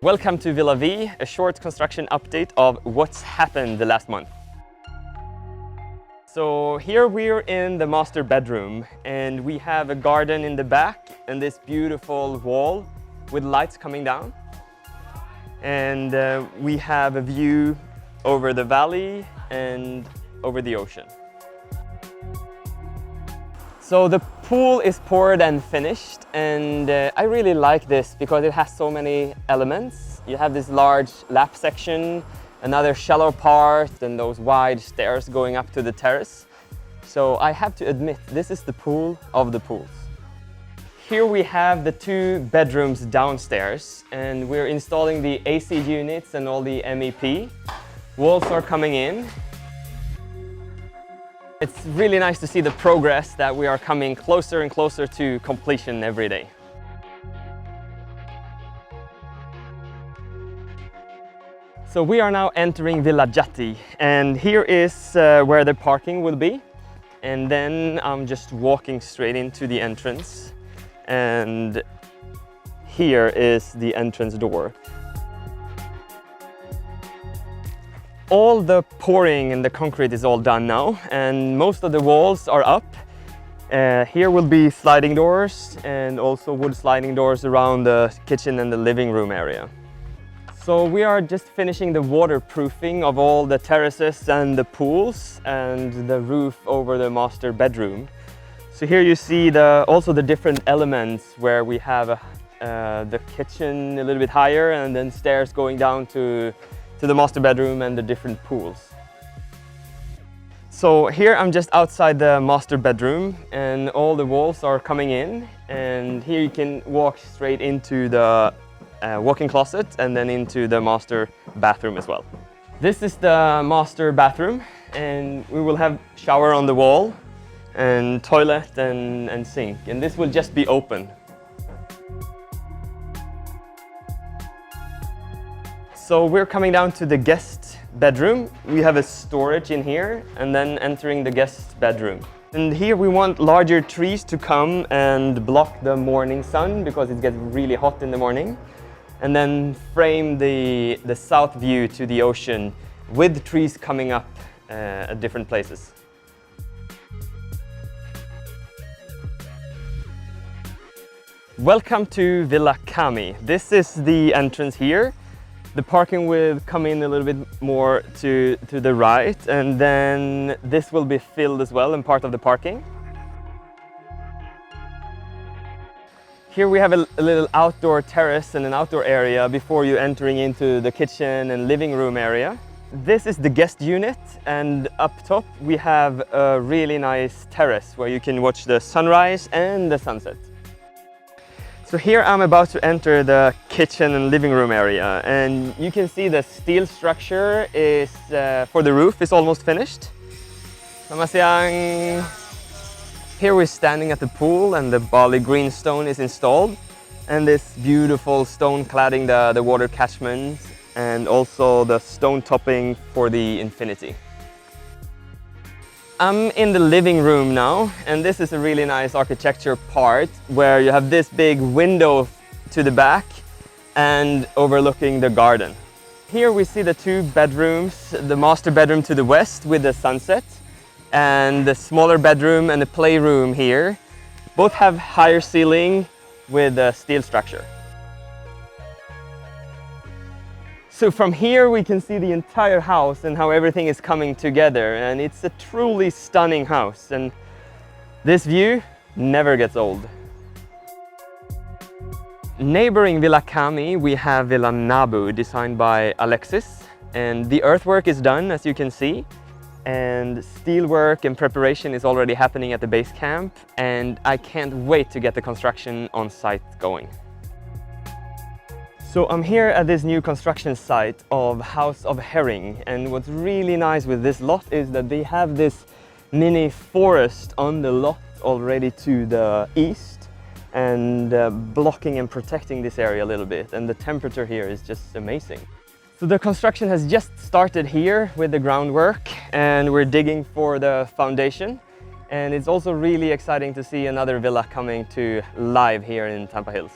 Welcome to Villa V, a short construction update of what's happened the last month. So here we're in the master bedroom and we have a garden in the back and this beautiful wall with lights coming down. And we have a view over the valley and over the ocean. So the pool is poured and finished, and I really like this because it has so many elements. You have this large lap section, another shallow part, and those wide stairs going up to the terrace. So I have to admit, this is the pool of the pools. Here we have the 2 bedrooms downstairs, and we're installing the AC units and all the MEP. Walls are coming in. It's really nice to see the progress that we are coming closer and closer to completion every day. So we are now entering Villa Jati, and here is where the parking will be. And then I'm just walking straight into the entrance, and here is the entrance door. All the pouring and the concrete is all done now, and most of the walls are up. Here will be sliding doors and also wood sliding doors around the kitchen and the living room area. So we are just finishing the waterproofing of all the terraces and the pools and the roof over the master bedroom. So here you see also the different elements where we have the kitchen a little bit higher and then stairs going down to the master bedroom and the different pools. So here I'm just outside the master bedroom and all the walls are coming in, and here you can walk straight into the walk-in closet and then into the master bathroom as well. This is the master bathroom, and we will have shower on the wall and toilet and sink, and this will just be open. So we're coming down to the guest bedroom. We have a storage in here and then entering the guest bedroom. And here we want larger trees to come and block the morning sun because it gets really hot in the morning. And then frame the south view to the ocean with trees coming up at different places. Welcome to Villa Kami. This is the entrance here. The parking will come in a little bit more to the right, and then this will be filled as well in part of the parking. Here we have a little outdoor terrace and an outdoor area before you entering into the kitchen and living room area. This is the guest unit, and up top we have a really nice terrace where you can watch the sunrise and the sunset. So here I'm about to enter the kitchen and living room area, and you can see the steel structure is for the roof is almost finished. Here we're standing at the pool and the Bali green stone is installed, and this beautiful stone cladding the water catchment and also the stone topping for the infinity. I'm in the living room now, and this is a really nice architecture part where you have this big window to the back and overlooking the garden. Here we see the 2 bedrooms, the master bedroom to the west with the sunset and the smaller bedroom and the playroom here. Both have higher ceiling with a steel structure. So from here we can see the entire house and how everything is coming together, and it's a truly stunning house, and this view never gets old. Neighboring Villa Kami we have Villa Nabu, designed by Alexis, and the earthwork is done as you can see, and steelwork and preparation is already happening at the base camp, and I can't wait to get the construction on site going. So I'm here at this new construction site of House of Herrings, and what's really nice with this lot is that they have this mini forest on the lot already to the east, and blocking and protecting this area a little bit, and the temperature here is just amazing. So the construction has just started here with the groundwork, and we're digging for the foundation, and it's also really exciting to see another villa coming to live here in Tampah Hills.